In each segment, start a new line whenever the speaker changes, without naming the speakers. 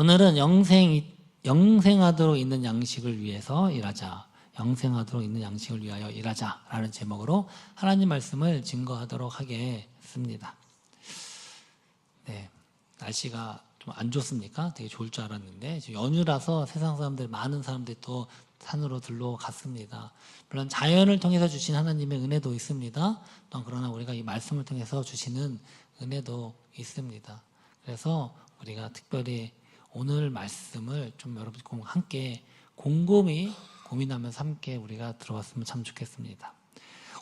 오늘은 영생하도록 있는 양식을 위해서 일하자. 영생하도록 있는 양식을 위하여 일하자 라는 제목으로 하나님 말씀을 증거하도록 하겠습니다. 네, 날씨가 좀 안 좋습니까? 되게 좋을 줄 알았는데 지금 연휴라서 세상 사람들, 많은 사람들이 또 산으로 들러갔습니다. 물론 자연을 통해서 주신 하나님의 은혜도 있습니다. 또 그러나 우리가 이 말씀을 통해서 주시는 은혜도 있습니다. 그래서 우리가 특별히 오늘 말씀을 좀 여러분과 함께 곰곰이 고민하면서 함께 우리가 들어왔으면 참 좋겠습니다.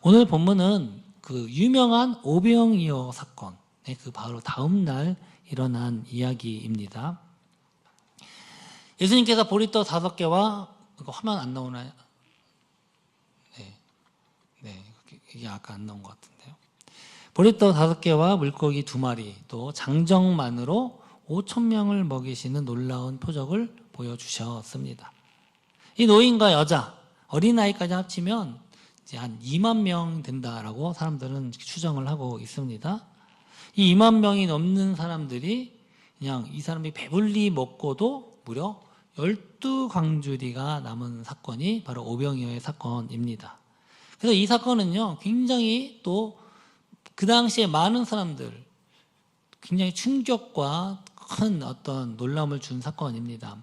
오늘 본문은 그 유명한 오병이어 사건, 그 바로 다음 날 일어난 이야기입니다. 예수님께서 보리떡 5개와, 이거 화면 안 나오나요? 네, 이게 아까 안 나온 것 같은데요. 보리떡 5개와 물고기 2마리, 또 장정만으로 5,000명을 먹이시는 놀라운 표적을 보여주셨습니다. 이 노인과 여자, 어린아이까지 합치면 이제 한 2만 명 된다라고 사람들은 추정을 하고 있습니다. 이 2만 명이 넘는 사람들이 그냥 이 사람이 배불리 먹고도 무려 12광주리가 남은 사건이 바로 오병이어의 사건입니다. 그래서 이 사건은요, 굉장히 또 그 당시에 많은 사람들, 굉장히 충격과 큰 어떤 놀라움을 준 사건입니다.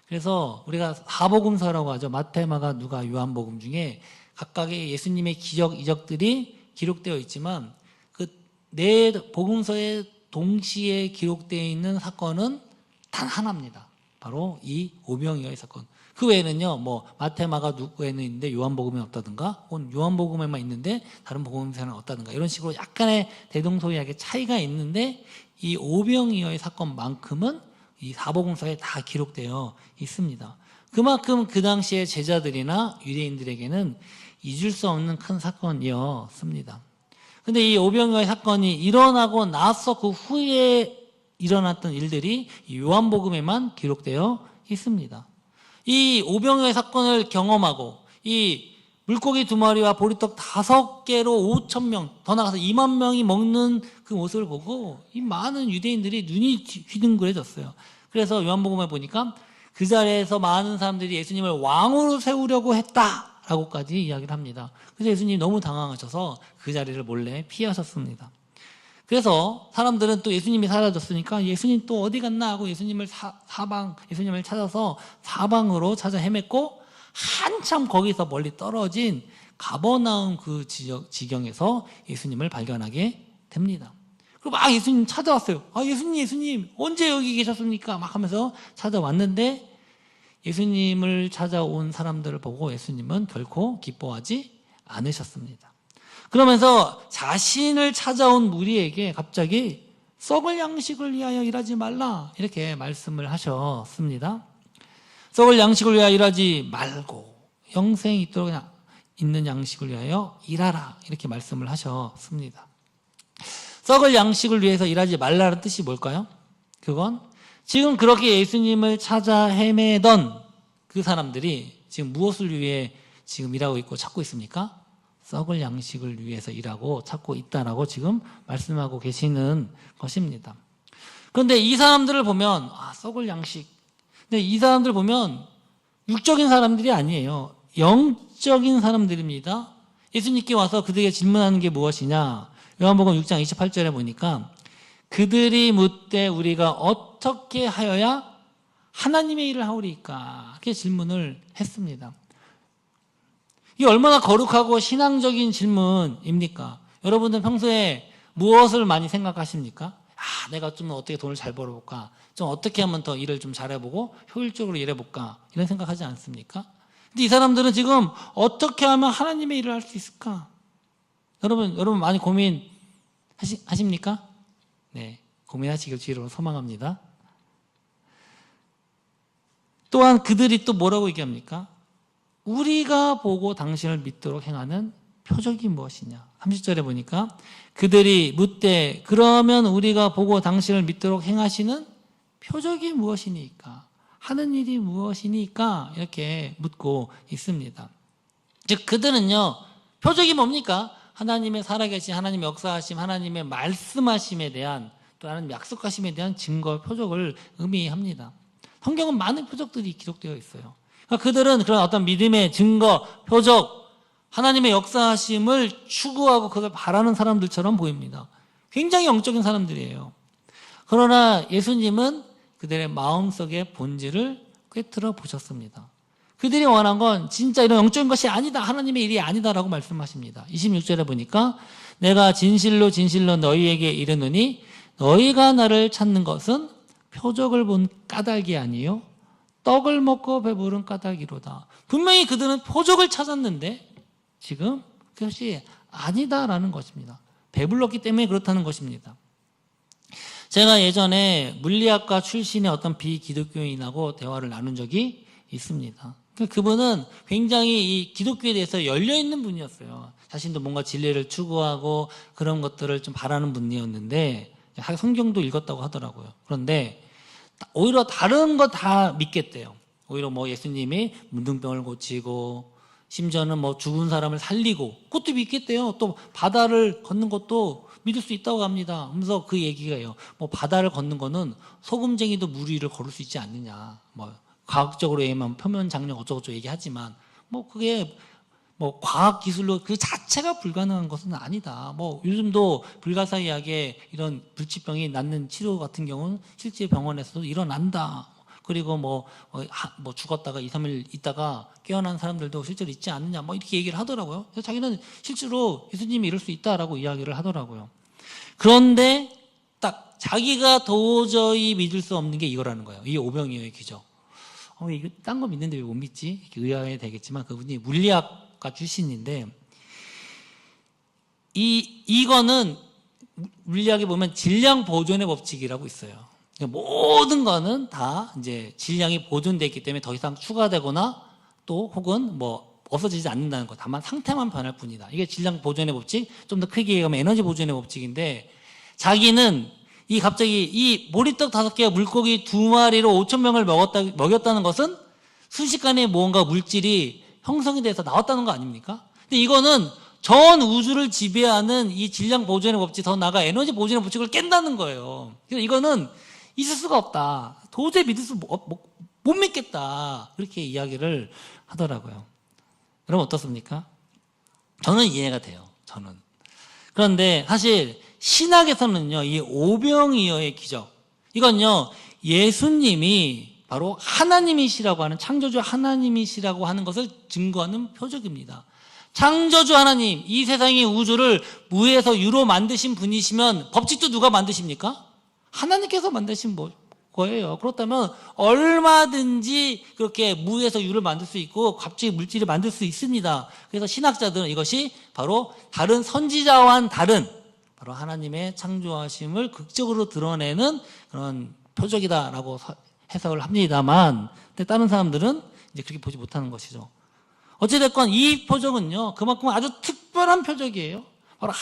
그래서 우리가 사복음서라고 하죠. 마태, 마가, 누가, 요한복음 중에 각각의 예수님의 기적, 이적들이 기록되어 있지만 그 네 복음서에 동시에 기록되어 있는 사건은 단 하나입니다. 바로 이 오병이어의 사건. 그 외에는요, 뭐 마태, 마가, 누가에는 있는데 요한복음에 없다든가, 혹은 요한복음에만 있는데 다른 복음서에는 없다든가, 이런 식으로 약간의 대동소이하게 차이가 있는데 이 오병이어의 사건만큼은 이 사복음서에 다 기록되어 있습니다. 그만큼 그 당시에 제자들이나 유대인들에게는 잊을 수 없는 큰 사건이었습니다. 근데 이 오병이어의 사건이 일어나고 나서 그 후에 일어났던 일들이 요한복음에만 기록되어 있습니다. 이 오병이어의 사건을 경험하고 이 물고기 2마리와 보리떡 5개로 5,000명, 더 나가서 2만 명이 먹는 그 모습을 보고 이 많은 유대인들이 눈이 휘둥그레졌어요. 그래서 요한복음에 보니까 그 자리에서 많은 사람들이 예수님을 왕으로 세우려고 했다라고까지 이야기를 합니다. 그래서 예수님이 너무 당황하셔서 그 자리를 몰래 피하셨습니다. 그래서 사람들은 또 예수님이 사라졌으니까 예수님 또 어디 갔나 하고 예수님을 찾아서 사방으로 찾아 헤맸고, 한참 거기서 멀리 떨어진 가버나움 그 지경에서 예수님을 발견하게 됩니다. 그리고 막 예수님 찾아왔어요. 예수님 언제 여기 계셨습니까? 막 하면서 찾아왔는데 예수님을 찾아온 사람들을 보고 예수님은 결코 기뻐하지 않으셨습니다. 그러면서 자신을 찾아온 무리에게 갑자기 썩을 양식을 위하여 일하지 말라, 이렇게 말씀을 하셨습니다. 썩을 양식을 위하여 일하지 말고 영생이 있도록 있는 양식을 위하여 일하라, 이렇게 말씀을 하셨습니다. 썩을 양식을 위해서 일하지 말라는 뜻이 뭘까요? 그건 지금 그렇게 예수님을 찾아 헤매던 그 사람들이 지금 무엇을 위해 지금 일하고 있고 찾고 있습니까? 썩을 양식을 위해서 일하고 찾고 있다라고 지금 말씀하고 계시는 것입니다. 그런데 이 사람들을 보면 썩을 양식. 근데 이 사람들 보면 육적인 사람들이 아니에요. 영적인 사람들입니다. 예수님께 와서 그들에게 질문하는 게 무엇이냐? 요한복음 6장 28절에 보니까 그들이 묻되 우리가 어떻게 하여야 하나님의 일을 하오리까? 이렇게 질문을 했습니다. 이게 얼마나 거룩하고 신앙적인 질문입니까? 여러분들 평소에 무엇을 많이 생각하십니까? 내가 좀 어떻게 돈을 잘 벌어볼까? 좀 어떻게 하면 더 일을 좀 잘해보고 효율적으로 일해볼까? 이런 생각하지 않습니까? 근데 이 사람들은 지금 어떻게 하면 하나님의 일을 할 수 있을까? 여러분 많이 고민하십니까? 네, 고민하시길 주의로 소망합니다. 또한 그들이 또 뭐라고 얘기합니까? 우리가 보고 당신을 믿도록 행하는 표적이 무엇이냐? 30절에 보니까 그들이 묻되 그러면 우리가 보고 당신을 믿도록 행하시는 표적이 무엇이니까? 하는 일이 무엇이니까? 이렇게 묻고 있습니다. 즉 그들은요, 표적이 뭡니까? 하나님의 살아계신, 하나님의 역사하심, 하나님의 말씀하심에 대한, 또 하나님 약속하심에 대한 증거, 표적을 의미합니다. 성경은 많은 표적들이 기록되어 있어요. 그러니까 그들은 그런 어떤 믿음의 증거, 표적, 하나님의 역사하심을 추구하고 그걸 바라는 사람들처럼 보입니다. 굉장히 영적인 사람들이에요. 그러나 예수님은 그들의 마음속의 본질을 꿰뚫어 보셨습니다. 그들이 원한 건 진짜 이런 영적인 것이 아니다. 하나님의 일이 아니다라고 말씀하십니다. 26절에 보니까 내가 진실로 진실로 너희에게 이르노니 너희가 나를 찾는 것은 표적을 본 까닭이 아니요 떡을 먹고 배부른 까닭이로다. 분명히 그들은 표적을 찾았는데 지금 그것이 아니다라는 것입니다. 배불렀기 때문에 그렇다는 것입니다. 제가 예전에 물리학과 출신의 어떤 비기독교인하고 대화를 나눈 적이 있습니다. 그분은 굉장히 이 기독교에 대해서 열려있는 분이었어요. 자신도 뭔가 진리를 추구하고 그런 것들을 좀 바라는 분이었는데 성경도 읽었다고 하더라고요. 그런데 오히려 다른 거 다 믿겠대요. 오히려 뭐 예수님이 문둥병을 고치고 심지어는 뭐 죽은 사람을 살리고 그것도 믿겠대요. 또 바다를 걷는 것도 믿을 수 있다고 합니다. 그래서 그 얘기가 해요. 뭐 바다를 걷는 거는 소금쟁이도 물 위를 걸을 수 있지 않느냐. 뭐 과학적으로 얘기하면 표면 장력 어쩌고저쩌고 얘기하지만 뭐 그게 뭐 과학 기술로 그 자체가 불가능한 것은 아니다. 뭐 요즘도 불가사의하게 이런 불치병이 낫는 치료 같은 경우는 실제 병원에서도 일어난다. 그리고 뭐 죽었다가 2, 3일 있다가 깨어난 사람들도 실제로 있지 않느냐. 뭐 이렇게 얘기를 하더라고요. 그래서 자기는 실제로 예수님이 이럴 수 있다라고 이야기를 하더라고요. 그런데 딱 자기가 도저히 믿을 수 없는 게 이거라는 거예요. 이 오병이어의 기적. 이거 딴 거 믿는데 왜 못 믿지? 이렇게 의아해 되겠지만 그분이 물리학과 출신인데 이거는 물리학에 보면 질량 보존의 법칙이라고 있어요. 모든 거는 다 이제 질량이 보존되어 있기 때문에 더 이상 추가되거나 또 혹은 뭐 없어지지 않는다는 거. 다만 상태만 변할 뿐이다. 이게 질량 보존의 법칙, 좀 더 크게 얘기하면 에너지 보존의 법칙인데 자기는 갑자기 이 보리떡 5개와 물고기 2마리로 5,000명을 먹였다는 것은 순식간에 무언가 물질이 형성이 돼서 나왔다는 거 아닙니까? 근데 이거는 전 우주를 지배하는 이 질량 보존의 법칙, 더 나아가 에너지 보존의 법칙을 깬다는 거예요. 그래서 이거는 있을 수가 없다. 도저히 못 믿겠다. 그렇게 이야기를 하더라고요. 여러분 어떻습니까? 저는 이해가 돼요. 저는. 그런데 사실 신학에서는요, 이 오병이어의 기적, 이건요, 예수님이 바로 하나님이시라고 하는, 창조주 하나님이시라고 하는 것을 증거하는 표적입니다. 창조주 하나님, 이 세상의 우주를 무에서 유로 만드신 분이시면 법칙도 누가 만드십니까? 하나님께서 만드신 거예요. 그렇다면 얼마든지 그렇게 무에서 유를 만들 수 있고 갑자기 물질을 만들 수 있습니다. 그래서 신학자들은 이것이 바로 다른 선지자와는 다른 바로 하나님의 창조하심을 극적으로 드러내는 그런 표적이다라고 해석을 합니다만, 근데 다른 사람들은 이제 그렇게 보지 못하는 것이죠. 어찌됐건 이 표적은요, 그만큼 아주 특별한 표적이에요. 바로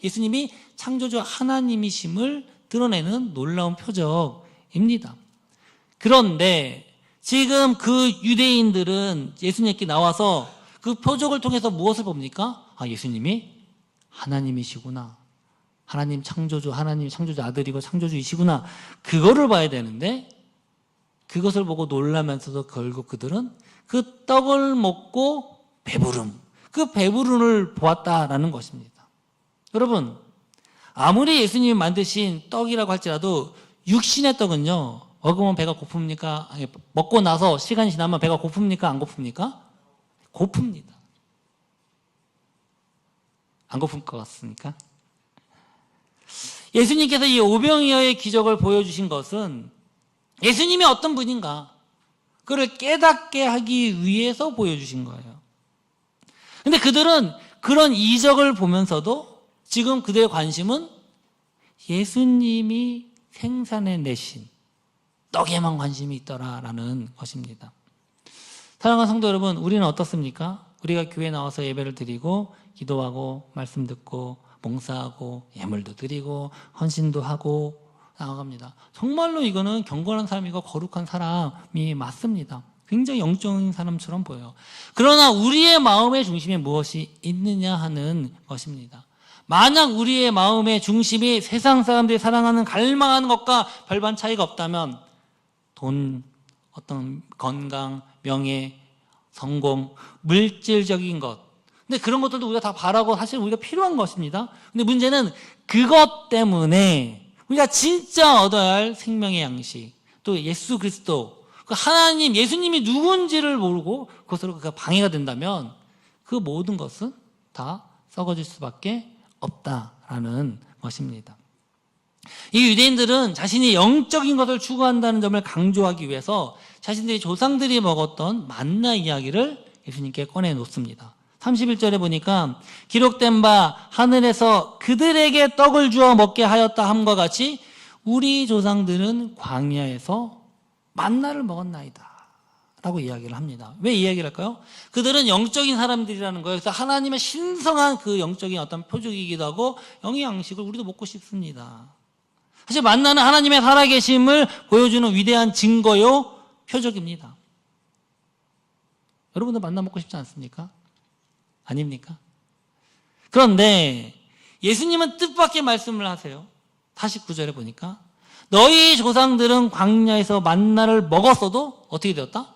예수님이 창조주 하나님이심을 드러내는 놀라운 표적입니다. 그런데 지금 그 유대인들은 예수님께 나와서 그 표적을 통해서 무엇을 봅니까? 예수님이 하나님이시구나. 하나님 창조주 아들이고 창조주이시구나. 그거를 봐야 되는데 그것을 보고 놀라면서도 결국 그들은 그 떡을 먹고 그 배부름을 보았다라는 것입니다. 여러분, 아무리 예수님이 만드신 떡이라고 할지라도 육신의 떡은요, 먹으면 배가 고픕니까? 아니, 먹고 나서 시간이 지나면 배가 고픕니까? 안 고픕니까? 고픕니다. 안 고플 것 같습니까? 예수님께서 이 오병이어의 기적을 보여주신 것은 예수님이 어떤 분인가, 그를 깨닫게 하기 위해서 보여주신 거예요. 근데 그들은 그런 이적을 보면서도 지금 그들의 관심은 예수님이 생산해내신 떡에만 관심이 있더라라는 것입니다. 사랑하는 성도 여러분, 우리는 어떻습니까? 우리가 교회에 나와서 예배를 드리고 기도하고 말씀 듣고 봉사하고 예물도 드리고 헌신도 하고 나아갑니다. 정말로 이거는 경건한 사람이고 거룩한 사람이 맞습니다. 굉장히 영적인 사람처럼 보여요. 그러나 우리의 마음의 중심에 무엇이 있느냐 하는 것입니다. 만약 우리의 마음의 중심이 세상 사람들이 사랑하는 갈망하는 것과 별반 차이가 없다면 돈, 어떤 건강, 명예, 성공, 물질적인 것. 근데 그런 것들도 우리가 다 바라고 사실 우리가 필요한 것입니다. 근데 문제는 그것 때문에 우리가 진짜 얻어야 할 생명의 양식, 또 예수 그리스도, 그 하나님, 예수님이 누군지를 모르고 그것으로 그가 방해가 된다면 그 모든 것은 다 썩어질 수밖에 없다라는 것입니다. 이 유대인들은 자신이 영적인 것을 추구한다는 점을 강조하기 위해서 자신들이 조상들이 먹었던 만나 이야기를 예수님께 꺼내 놓습니다. 31절에 보니까 기록된 바 하늘에서 그들에게 떡을 주어 먹게 하였다 함과 같이 우리 조상들은 광야에서 만나를 먹었나이다 라고 이야기를 합니다. 왜 이야기를 할까요? 그들은 영적인 사람들이라는 거예요. 그래서 하나님의 신성한 그 영적인 어떤 표적이기도 하고 영의 양식을 우리도 먹고 싶습니다. 사실 만나는 하나님의 살아계심을 보여주는 위대한 증거요, 표적입니다. 여러분도 만나 먹고 싶지 않습니까? 아닙니까? 그런데 예수님은 뜻밖의 말씀을 하세요. 49절에 보니까 너희 조상들은 광야에서 만나를 먹었어도 어떻게 되었다?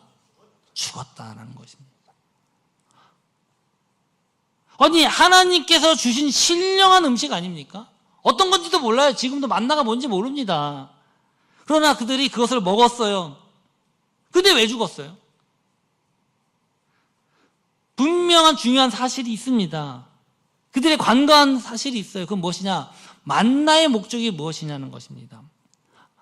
죽었다라는 것입니다. 아니, 하나님께서 주신 신령한 음식 아닙니까? 어떤 건지도 몰라요. 지금도 만나가 뭔지 모릅니다. 그러나 그들이 그것을 먹었어요. 근데 왜 죽었어요? 분명한 중요한 사실이 있습니다. 그들의 관건한 사실이 있어요. 그건 무엇이냐? 만나의 목적이 무엇이냐는 것입니다.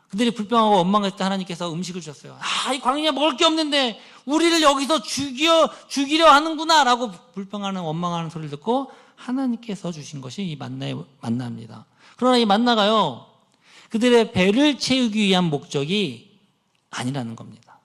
그들이 불평하고 원망할 때 하나님께서 음식을 주셨어요. 이 광야에 먹을 게 없는데 우리를 여기서 죽이려 하는구나 라고 불평하는 원망하는 소리를 듣고 하나님께서 주신 것이 이 만나입니다. 그러나 이 만나가요, 그들의 배를 채우기 위한 목적이 아니라는 겁니다.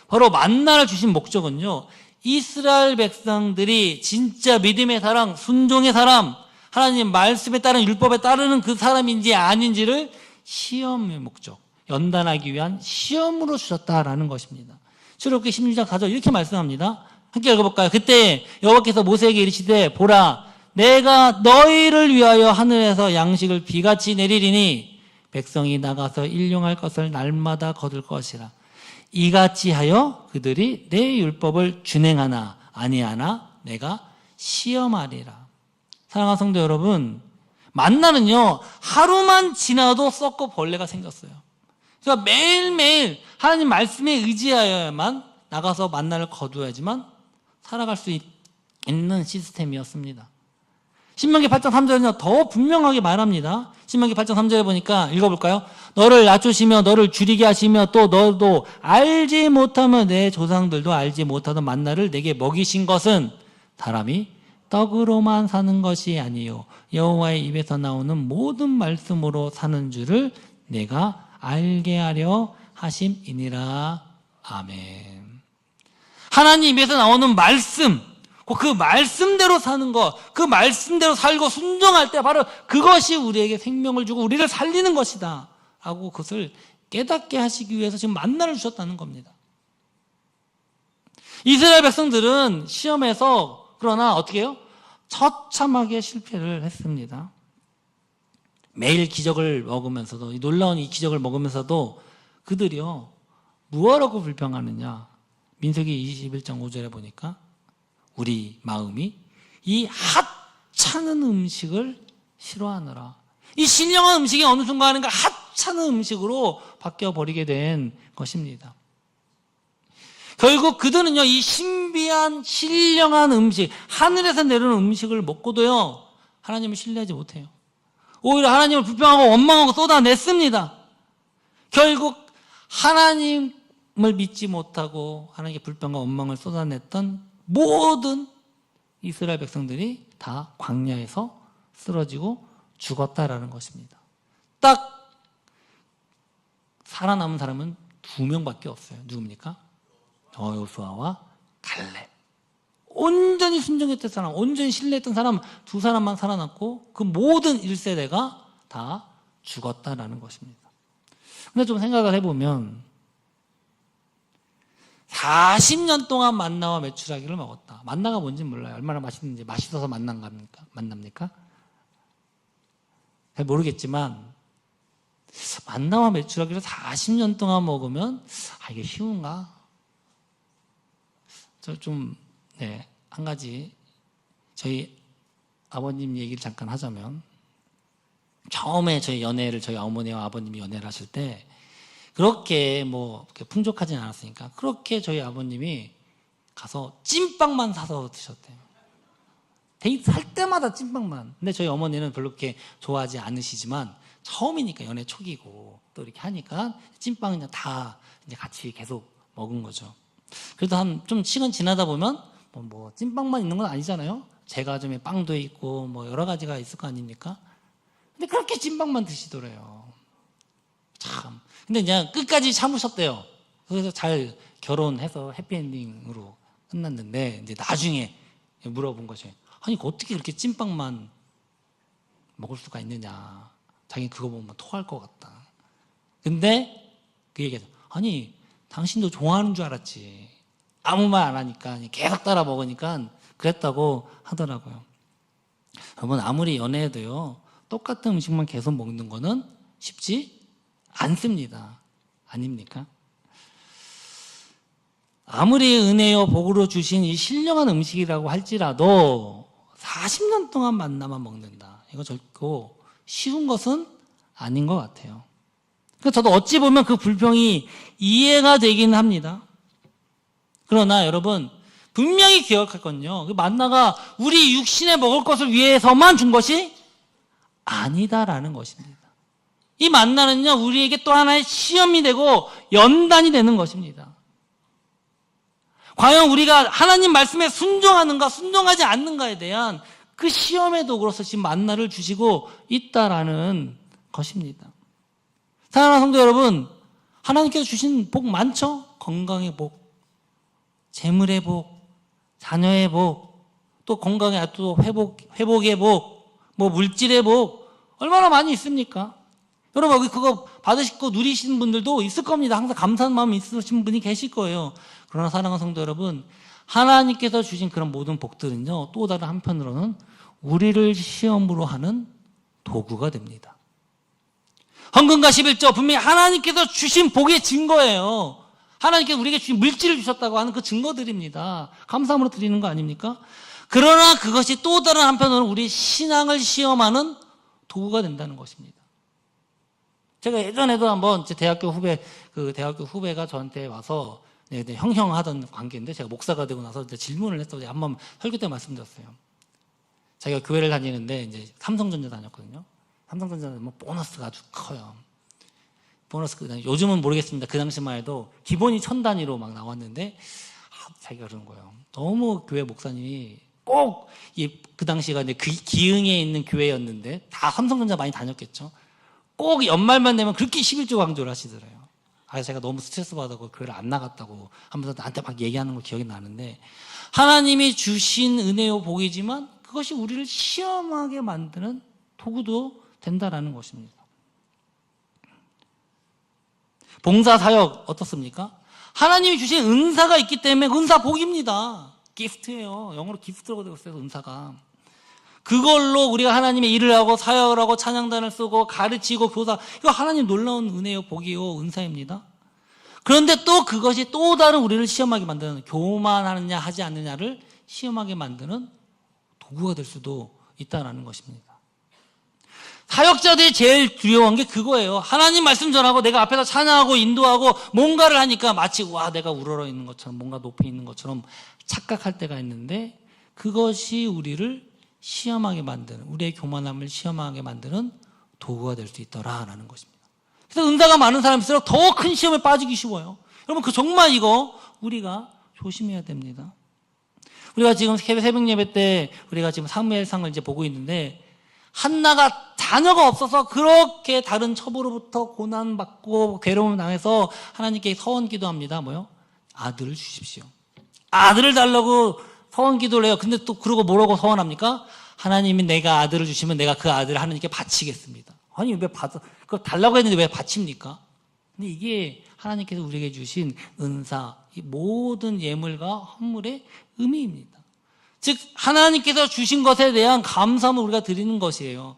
바로 만나를 주신 목적은요, 이스라엘 백성들이 진짜 믿음의 사람, 순종의 사람, 하나님 말씀에 따른 율법에 따르는 그 사람인지 아닌지를 시험의 목적, 연단하기 위한 시험으로 주셨다라는 것입니다. 출애굽기 16장 4절 이렇게 말씀합니다. 함께 읽어볼까요? 그때 여호와께서 모세에게 이르시되 보라, 내가 너희를 위하여 하늘에서 양식을 비같이 내리리니 백성이 나가서 일용할 것을 날마다 거둘 것이라. 이같이 하여 그들이 내 율법을 준행하나 아니하나 내가 시험하리라. 사랑하는 성도 여러분, 만나는요 하루만 지나도 썩고 벌레가 생겼어요. 그러니까 매일매일 하나님 말씀에 의지하여야만 나가서 만나를 거두어야지만 살아갈 수 있는 시스템이었습니다. 신명기 8장 3절은요 더 분명하게 말합니다. 신명기 8장 3절에 보니까 읽어볼까요? 너를 낮추시며 너를 줄이게 하시며 또 너도 알지 못하며 내 조상들도 알지 못하던 만나를 내게 먹이신 것은 사람이 떡으로만 사는 것이 아니요 여호와의 입에서 나오는 모든 말씀으로 사는 줄을 내가 알게 하려 하심이니라. 아멘. 하나님 입에서 나오는 말씀, 그 말씀대로 사는 것, 그 말씀대로 살고 순종할 때 바로 그것이 우리에게 생명을 주고 우리를 살리는 것이다 라고 그것을 깨닫게 하시기 위해서 지금 만나를 주셨다는 겁니다. 이스라엘 백성들은 시험에서 그러나 어떻게 해요? 처참하게 실패를 했습니다. 매일 기적을 먹으면서도, 이 놀라운 이 기적을 먹으면서도 그들이요 무엇라고 불평하느냐? 민수기 21장 5절에 보니까 우리 마음이 이 하찮은 음식을 싫어하느라, 이 신령한 음식이 어느 순간인가 하찮은 음식으로 바뀌어버리게 된 것입니다. 결국 그들은요 이 신비한 신령한 음식, 하늘에서 내려오는 음식을 먹고도요 하나님을 신뢰하지 못해요. 오히려 하나님을 불평하고 원망하고 쏟아냈습니다. 결국 하나님을 믿지 못하고 하나님께 불평과 원망을 쏟아냈던 모든 이스라엘 백성들이 다 광야에서 쓰러지고 죽었다라는 것입니다. 딱 살아남은 사람은 2명밖에 없어요. 누굽니까? 여호수아와 갈렙. 온전히 순종했던 사람, 온전히 신뢰했던 사람 2사람만 살아남고 그 모든 1세대가 다 죽었다라는 것입니다. 근데 좀 생각을 해보면 40년 동안 만나와 메추라기를 먹었다. 만나가 뭔지 몰라요. 얼마나 맛있는지. 맛있어서 만납니까? 잘 모르겠지만 만나와 메추라기를 40년 동안 먹으면 이게 쉬운가? 한 가지 저희 아버님 얘기를 잠깐 하자면, 처음에 저희 어머니와 아버님이 연애를 하실 때 그렇게 풍족하진 않았으니까 그렇게 저희 아버님이 가서 찐빵만 사서 드셨대요. 데이트 할 때마다 찐빵만. 근데 저희 어머니는 별로 그렇게 좋아하지 않으시지만 처음이니까, 연애 초기고 또 이렇게 하니까 찐빵 그냥 다 이제 같이 계속 먹은 거죠. 그래도 좀 시간 지나다 보면 찐빵만 있는 건 아니잖아요. 제과점에 빵도 있고 여러 가지가 있을 거 아닙니까? 근데 그렇게 찐빵만 드시더래요. 참. 근데 그냥 끝까지 참으셨대요. 그래서 잘 결혼해서 해피엔딩으로 끝났는데, 이제 나중에 물어본 거죠. 아니, 어떻게 그렇게 찐빵만 먹을 수가 있느냐. 자기는 그거 보면 토할 것 같다. 근데 그 얘기하죠. 아니, 당신도 좋아하는 줄 알았지. 아무 말 안 하니까 계속 따라 먹으니까 그랬다고 하더라고요. 여러분, 아무리 연애해도요, 똑같은 음식만 계속 먹는 거는 쉽지 않습니다. 아닙니까? 아무리 은혜요 복으로 주신 이 신령한 음식이라고 할지라도 40년 동안 만나만 먹는다. 이거 결코 쉬운 것은 아닌 것 같아요. 그래서 저도 어찌 보면 그 불평이 이해가 되긴 합니다. 그러나 여러분, 분명히 기억할 건요, 그 만나가 우리 육신에 먹을 것을 위해서만 준 것이 아니다라는 것입니다. 이 만나는요, 우리에게 또 하나의 시험이 되고 연단이 되는 것입니다. 과연 우리가 하나님 말씀에 순종하는가 순종하지 않는가에 대한 그 시험의 도구로서 지금 만나를 주시고 있다라는 것입니다. 사랑하는 성도 여러분, 하나님께서 주신 복 많죠? 건강의 복, 재물의 복, 자녀의 복, 또 건강의 또 회복의 복, 물질의 복, 얼마나 많이 있습니까? 여러분, 여기 그거 받으시고 누리시는 분들도 있을 겁니다. 항상 감사한 마음이 있으신 분이 계실 거예요. 그러나 사랑하는 성도 여러분, 하나님께서 주신 그런 모든 복들은요, 또 다른 한편으로는 우리를 시험으로 하는 도구가 됩니다. 헌금과 11조, 분명히 하나님께서 주신 복의 증거예요. 하나님께서 우리에게 주신 물질을 주셨다고 하는 그 증거들입니다. 감사함으로 드리는 거 아닙니까? 그러나 그것이 또 다른 한편으로는 우리 신앙을 시험하는 도구가 된다는 것입니다. 제가 예전에도 한번 제 대학교 후배가 저한테 와서 형형하던 관계인데, 제가 목사가 되고 나서 질문을 해서 한번 설교 때 말씀드렸어요. 자기가 교회를 다니는데 이제 삼성전자 다녔거든요. 삼성전자는 보너스가 아주 커요. 요즘은 모르겠습니다. 그 당시만 해도 기본이 1000단위로 막 나왔는데, 자기가 그러는 거예요. 너무 교회 목사님이 꼭 그 당시가 이제 기흥에 있는 교회였는데 다 삼성전자 많이 다녔겠죠. 꼭 연말만 되면 그렇게 11조 강조를 하시더래요. 제가 너무 스트레스 받아서 교회를 안 나갔다고 하면서 나한테 막 얘기하는 거 기억이 나는데, 하나님이 주신 은혜요 복이지만 그것이 우리를 시험하게 만드는 도구도 된다라는 것입니다. 봉사사역 어떻습니까? 하나님이 주신 은사가 있기 때문에 은사 복입니다. 기프트예요. 영어로 기프트라고 되어 있어요, 은사가. 그걸로 우리가 하나님의 일을 하고 사역을 하고 찬양단을 쓰고 가르치고 교사, 이거 하나님 놀라운 은혜요 복이요 은사입니다. 그런데 또 그것이 또 다른 우리를 시험하게 만드는, 교만하느냐 하지 않느냐를 시험하게 만드는 도구가 될 수도 있다는 것입니다. 사역자들이 제일 두려워한 게 그거예요. 하나님 말씀 전하고 내가 앞에서 찬양하고 인도하고 뭔가를 하니까 마치 내가 우러러 있는 것처럼, 뭔가 높이 있는 것처럼 착각할 때가 있는데, 그것이 우리를 시험하게 만드는, 우리의 교만함을 시험하게 만드는 도구가 될 수 있더라라는 것입니다. 그래서 은사가 많은 사람일수록 더 큰 시험에 빠지기 쉬워요. 여러분, 정말 이거 우리가 조심해야 됩니다. 우리가 지금 새벽 예배 때 우리가 지금 사무엘상을 이제 보고 있는데, 한나가 자녀가 없어서 그렇게 다른 첩으로부터 고난받고 괴로움을 당해서 하나님께 서원 기도합니다. 아들을 주십시오. 아들을 달라고 서원 기도를 해요. 근데 또 그러고 뭐라고 서원합니까? 하나님이 내가 아들을 주시면 내가 그 아들을 하나님께 바치겠습니다. 아니, 왜 그거 달라고 했는데 왜 바칩니까? 근데 이게 하나님께서 우리에게 주신 은사, 이 모든 예물과 헌물의 의미입니다. 즉, 하나님께서 주신 것에 대한 감사함을 우리가 드리는 것이에요.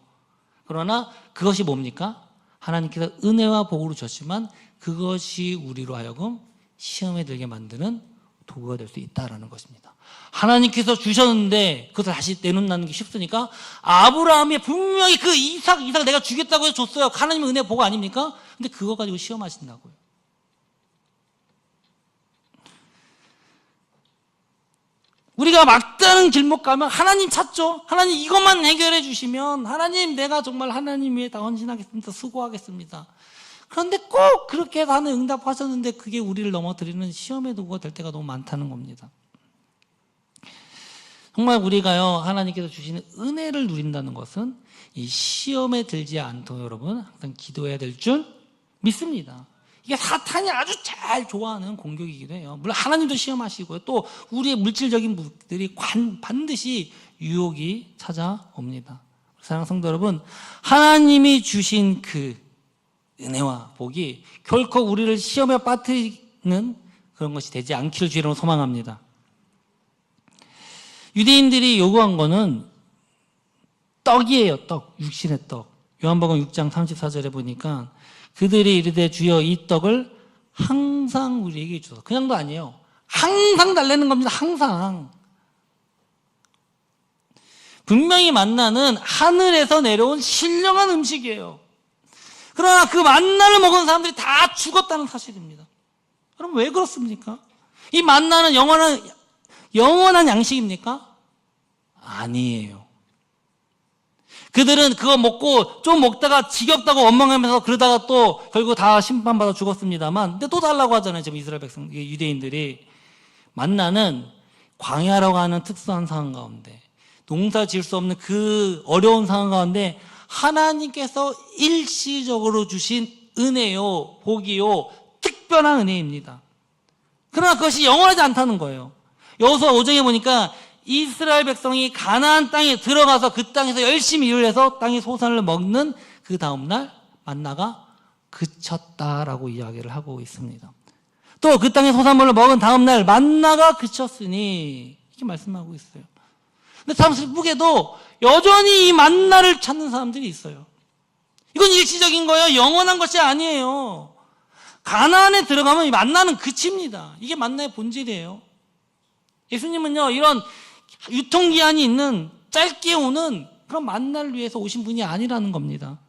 그러나 그것이 뭡니까? 하나님께서 은혜와 복으로 주셨지만 그것이 우리로 하여금 시험에 들게 만드는 도구가 될 수 있다라는 것입니다. 하나님께서 주셨는데 그것을 다시 내놓는 게 쉽습니까? 아브라함이 분명히 그 이삭 내가 주겠다고 해서 줬어요. 하나님의 은혜 복 아닙니까? 근데 그거 가지고 시험하신다고요. 우리가 막다른 길목 가면 하나님 찾죠. 하나님 이것만 해결해 주시면, 하나님 내가 정말 하나님 위해 다 헌신하겠습니다. 수고하겠습니다. 그런데 꼭 그렇게 하는 응답하셨는데 그게 우리를 넘어뜨리는 시험의 도구가 될 때가 너무 많다는 겁니다. 정말 우리가요, 하나님께서 주시는 은혜를 누린다는 것은 이 시험에 들지 않도록 여러분 항상 기도해야 될 줄 믿습니다. 이게 사탄이 아주 잘 좋아하는 공격이기도 해요. 물론 하나님도 시험하시고요. 또 우리의 물질적인 분들이 반드시 유혹이 찾아옵니다. 사랑하는 성도 여러분, 하나님이 주신 그 은혜와 복이 결코 우리를 시험에 빠뜨리는 그런 것이 되지 않기를 주의로 소망합니다. 유대인들이 요구한 거는 떡이에요. 떡, 육신의 떡. 요한복음 6장 34절에 보니까 그들이 이르되 주여 이 떡을 항상 우리에게 주소서. 그냥도 아니에요. 항상 달라는 겁니다. 항상. 분명히 만나는 하늘에서 내려온 신령한 음식이에요. 그러나 그 만나를 먹은 사람들이 다 죽었다는 사실입니다. 그럼 왜 그렇습니까? 이 만나는 영원한 양식입니까? 아니에요. 그들은 그거 먹고 좀 먹다가 지겹다고 원망하면서 그러다가 또 결국 다 심판받아 죽었습니다만, 근데 또 달라고 하잖아요. 지금 이스라엘 백성, 유대인들이. 만나는 광야라고 하는 특수한 상황 가운데, 농사 지을 수 없는 그 어려운 상황 가운데 하나님께서 일시적으로 주신 은혜요, 복이요, 특별한 은혜입니다. 그러나 그것이 영원하지 않다는 거예요. 여호수아 5장에 보니까 이스라엘 백성이 가나안 땅에 들어가서 그 땅에서 열심히 일을 해서 땅의 소산을 먹는 그 다음날 만나가 그쳤다라고 이야기를 하고 있습니다. 또 그 땅의 소산물을 먹은 다음날 만나가 그쳤으니 이렇게 말씀하고 있어요. 근데 참 슬프게도 여전히 이 만나를 찾는 사람들이 있어요. 이건 일시적인 거예요. 영원한 것이 아니에요. 가나안에 들어가면 이 만나는 그칩니다. 이게 만나의 본질이에요. 예수님은요, 이런 유통기한이 있는 짧게 오는 그런 만나를 위해서 오신 분이 아니라는 겁니다.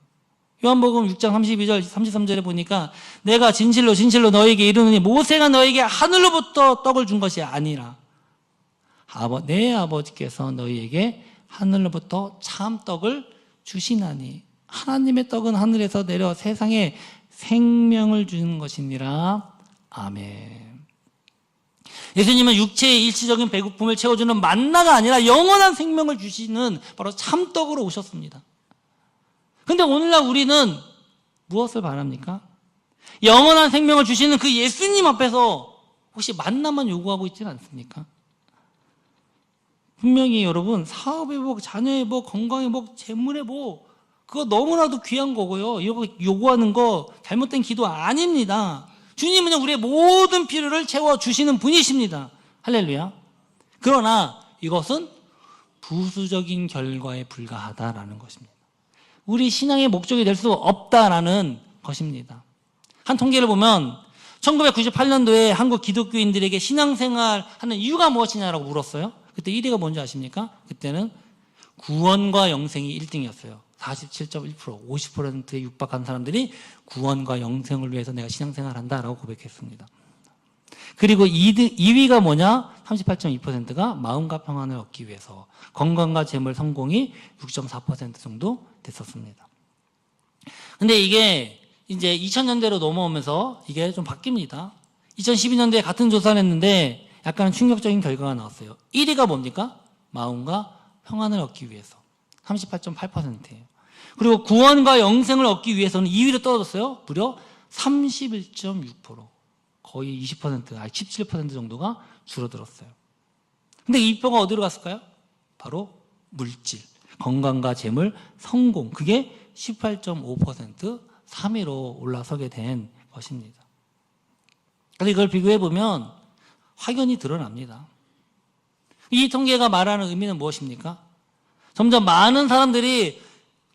요한복음 6장 32절 33절에 보니까 내가 진실로 진실로 너에게 이르노니 모세가 너에게 하늘로부터 떡을 준 것이 아니라 내 아버지께서 너희에게 하늘로부터 참 떡을 주시나니 하나님의 떡은 하늘에서 내려 세상에 생명을 주는 것이니라. 아멘. 예수님은 육체의 일시적인 배고픔을 채워주는 만나가 아니라 영원한 생명을 주시는 바로 참떡으로 오셨습니다. 그런데 오늘날 우리는 무엇을 바랍니까? 영원한 생명을 주시는 그 예수님 앞에서 혹시 만나만 요구하고 있지는 않습니까? 분명히 여러분, 사업의 복, 자녀의 복, 건강의 복, 재물의 복, 그거 너무나도 귀한 거고요. 이거 요구하는 거 잘못된 기도 아닙니다. 주님은요, 우리의 모든 필요를 채워주시는 분이십니다. 할렐루야. 그러나 이것은 부수적인 결과에 불과하다라는 것입니다. 우리 신앙의 목적이 될 수 없다라는 것입니다. 한 통계를 보면 1998년도에 한국 기독교인들에게 신앙생활하는 이유가 무엇이냐라고 물었어요. 그때 1위가 뭔지 아십니까? 그때는 구원과 영생이 1등이었어요. 47.1%, 50%에 육박한 사람들이 구원과 영생을 위해서 내가 신앙생활을 한다라고 고백했습니다. 그리고 2위가 뭐냐? 38.2%가 마음과 평안을 얻기 위해서, 건강과 재물, 성공이 6.4% 정도 됐었습니다. 근데 이게 이제 2000년대로 넘어오면서 이게 좀 바뀝니다. 2012년도에 같은 조사를 했는데 약간 충격적인 결과가 나왔어요. 1위가 뭡니까? 마음과 평안을 얻기 위해서. 38.8%예요. 그리고 구원과 영생을 얻기 위해서는 2위로 떨어졌어요. 무려 31.6%. 거의 20%, 17% 정도가 줄어들었어요. 근데 이 표가 어디로 갔을까요? 바로 물질, 건강과 재물, 성공. 그게 18.5%, 3위로 올라서게 된 것입니다. 그런데 이걸 비교해보면 확연히 드러납니다. 이 통계가 말하는 의미는 무엇입니까? 점점 많은 사람들이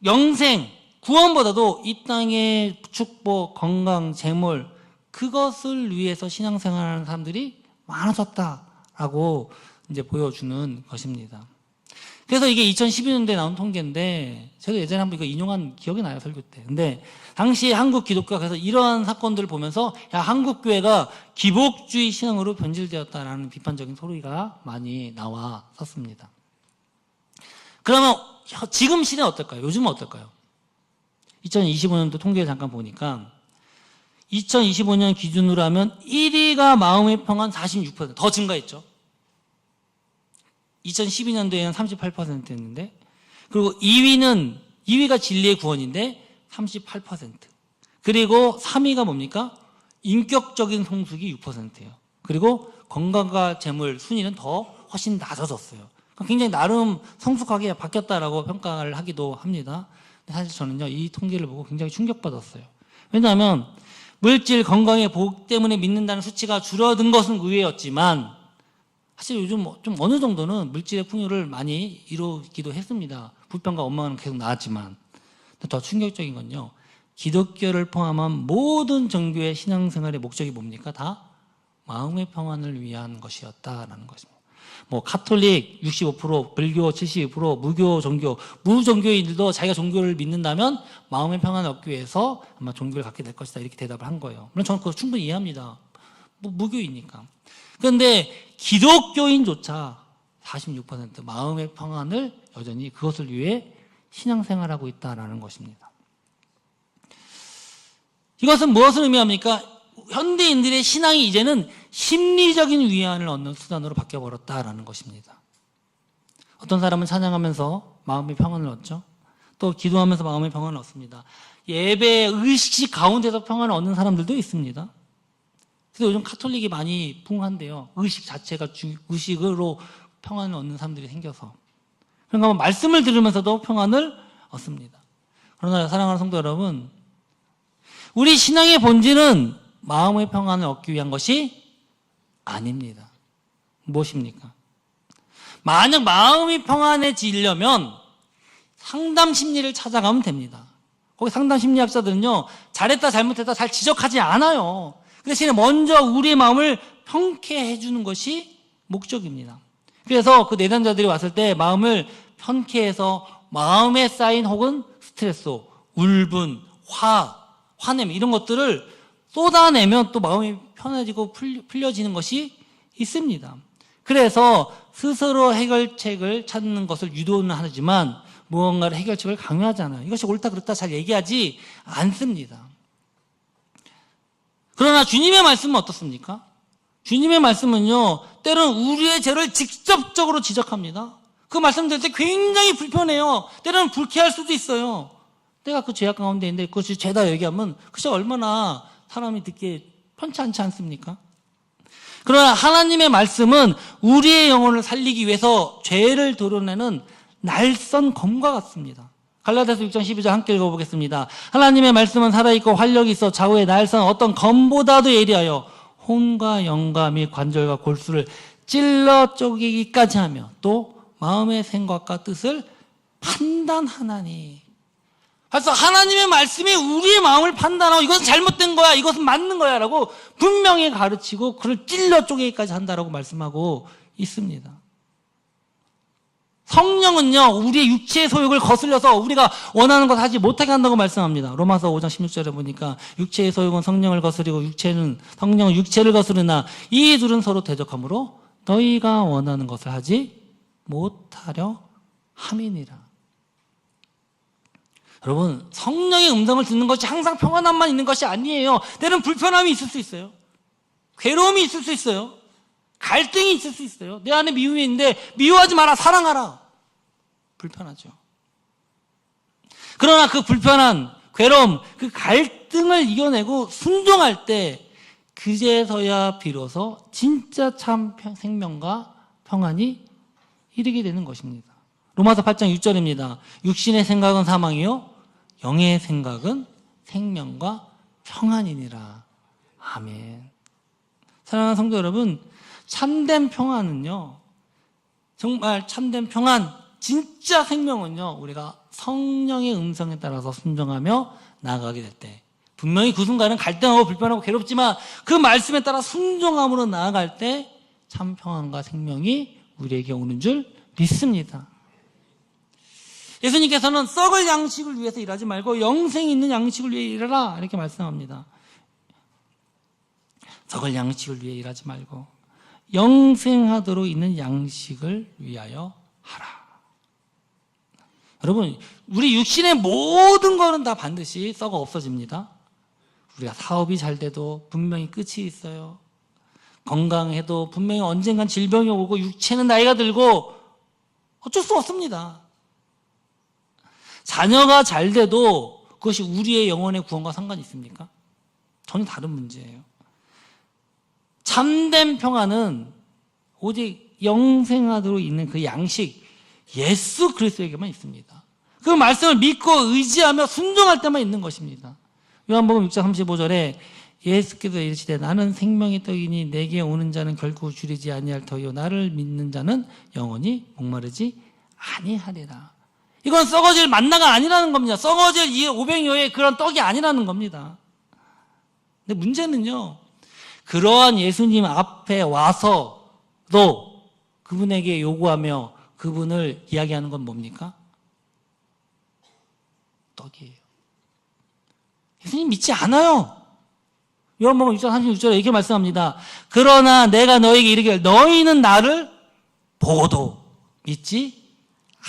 영생, 구원보다도 이 땅의 축복, 건강, 재물 그것을 위해서 신앙생활하는 사람들이 많아졌다라고 이제 보여주는 것입니다. 그래서 이게 2012년도에 나온 통계인데 저도 예전에 한번 이거 인용한 기억이 나요, 설교 때. 근데 당시 한국 기독교가 그래서 이러한 사건들을 보면서 야, 한국 교회가 기복주의 신앙으로 변질되었다라는 비판적인 소리가 많이 나왔었습니다. 그러면 지금 시대는 어떨까요? 요즘은 어떨까요? 2025년도 통계를 잠깐 보니까 2025년 기준으로 하면 1위가 마음의 평안 46%, 더 증가했죠. 2012년도에는 38%였는데, 그리고 2위가 진리의 구원인데 38%. 그리고 3위가 뭡니까? 인격적인 성숙이 6%예요. 그리고 건강과 재물 순위는 더 훨씬 낮아졌어요. 굉장히 나름 성숙하게 바뀌었다라고 평가를 하기도 합니다. 사실 저는요, 이 통계를 보고 굉장히 충격받았어요. 왜냐하면 물질, 건강의 보호 때문에 믿는다는 수치가 줄어든 것은 의외였지만 사실 요즘 좀 어느 정도는 물질의 풍요를 많이 이루기도 했습니다. 불평과 원망은 계속 나왔지만. 더 충격적인 건요, 기독교를 포함한 모든 종교의 신앙생활의 목적이 뭡니까? 다 마음의 평안을 위한 것이었다라는 것입니다. 뭐 카톨릭 65%, 불교 72%, 무교 종교, 무종교인들도 자기가 종교를 믿는다면 마음의 평안을 얻기 위해서 아마 종교를 갖게 될 것이다, 이렇게 대답을 한 거예요. 물론 저는 그거 충분히 이해합니다. 무교이니까. 그런데 기독교인조차 46% 마음의 평안을 여전히 그것을 위해 신앙생활하고 있다는 것입니다. 이것은 무엇을 의미합니까? 현대인들의 신앙이 이제는 심리적인 위안을 얻는 수단으로 바뀌어버렸다는 것입니다. 어떤 사람은 찬양하면서 마음의 평안을 얻죠. 또 기도하면서 마음의 평안을 얻습니다. 예배, 의식 가운데서 평안을 얻는 사람들도 있습니다. 그래서 요즘 카톨릭이 많이 풍한데요. 의식 자체가 의식으로 평안을 얻는 사람들이 생겨서. 그러니까 말씀을 들으면서도 평안을 얻습니다. 그러나 사랑하는 성도 여러분, 우리 신앙의 본질은 마음의 평안을 얻기 위한 것이 아닙니다. 무엇입니까? 만약 마음이 평안해지려면 상담 심리를 찾아가면 됩니다. 거기 상담 심리학자들은요, 잘했다 잘못했다 잘 지적하지 않아요. 그 대신에 먼저 우리의 마음을 평쾌해 주는 것이 목적입니다. 그래서 그 내담자들이 왔을 때 마음을 평쾌해서 마음에 쌓인 혹은 스트레스, 울분, 화냄 이런 것들을 쏟아내면 또 마음이 편해지고 풀려지는 것이 있습니다. 그래서 스스로 해결책을 찾는 것을 유도는 하지만 무언가를 해결책을 강요하잖아요. 이것이 옳다 그렇다 잘 얘기하지 않습니다. 그러나 주님의 말씀은 어떻습니까? 주님의 말씀은요, 때로는 우리의 죄를 직접적으로 지적합니다. 그 말씀 들을 때 굉장히 불편해요. 때로는 불쾌할 수도 있어요. 내가 그 죄악 가운데 있는데 그것이 죄다 얘기하면 그것이 얼마나 사람이 듣기에 편치 않지 않습니까? 그러나 하나님의 말씀은 우리의 영혼을 살리기 위해서 죄를 도려내는 날선 검과 같습니다. 갈라디아서 6장 12절 함께 읽어보겠습니다. 하나님의 말씀은 살아있고 활력이 있어 좌우에 날선 어떤 검보다도 예리하여 혼과 영과 및 관절과 골수를 찔러 쪼개기까지 하며 또 마음의 생각과 뜻을 판단하나니. 그래서 하나님의 말씀이 우리의 마음을 판단하고 이것은 잘못된 거야, 이것은 맞는 거야 라고 분명히 가르치고 그를 찔러 쪼개기까지 한다라고 말씀하고 있습니다. 성령은요, 우리의 육체의 소욕을 거슬려서 우리가 원하는 것 하지 못하게 한다고 말씀합니다. 로마서 5장 16절에 보니까 육체의 소욕은 성령을 거스리고 성령은 육체를 거스르나 이 둘은 서로 대적하므로 너희가 원하는 것을 하지 못하려 함이니라. 여러분, 성령의 음성을 듣는 것이 항상 평안함만 있는 것이 아니에요. 때로는 불편함이 있을 수 있어요. 괴로움이 있을 수 있어요. 갈등이 있을 수 있어요. 내 안에 미움이 있는데 미워하지 마라, 사랑하라. 불편하죠. 그러나 그 불편한 괴로움, 그 갈등을 이겨내고 순종할 때 그제서야 비로소 진짜 참 생명과 평안이 이르게 되는 것입니다. 로마서 8장 6절입니다. 육신의 생각은 사망이요 영의 생각은 생명과 평안이니라. 아멘. 사랑하는 성도 여러분, 참된 평안은요, 정말 참된 평안, 진짜 생명은요, 우리가 성령의 음성에 따라서 순종하며 나아가게 될 때, 분명히 그 순간은 갈등하고 불편하고 괴롭지만 그 말씀에 따라 순종함으로 나아갈 때 참 평안과 생명이 우리에게 오는 줄 믿습니다. 예수님께서는 썩을 양식을 위해서 일하지 말고 영생이 있는 양식을 위해 일하라 이렇게 말씀합니다. 썩을 양식을 위해 일하지 말고 영생하도록 있는 양식을 위하여 하라. 여러분, 우리 육신의 모든 거는 다 반드시 썩어 없어집니다. 우리가 사업이 잘 돼도 분명히 끝이 있어요. 건강해도 분명히 언젠간 질병이 오고 육체는 나이가 들고 어쩔 수 없습니다. 자녀가 잘 돼도 그것이 우리의 영혼의 구원과 상관이 있습니까? 전혀 다른 문제예요. 참된 평안은 오직 영생하도록 있는 그 양식 예수 그리스도에게만 있습니다. 그 말씀을 믿고 의지하며 순종할 때만 있는 것입니다. 요한복음 6장 35절에 예수께서 이르시되 나는 생명의 떡이니 내게 오는 자는 결코 줄이지 아니할 터요 나를 믿는 자는 영원히 목마르지 아니하리라. 이건 썩어질 만나가 아니라는 겁니다. 썩어질 이 오병이어의 그런 떡이 아니라는 겁니다. 근데 문제는요, 그러한 예수님 앞에 와서도 그분에게 요구하며 그분을 이야기하는 건 뭡니까? 떡이에요. 예수님 믿지 않아요. 요한복음 6장 36절에 이렇게 말씀합니다. 그러나 내가 너에게 이르기를 너희는 나를 보고도 믿지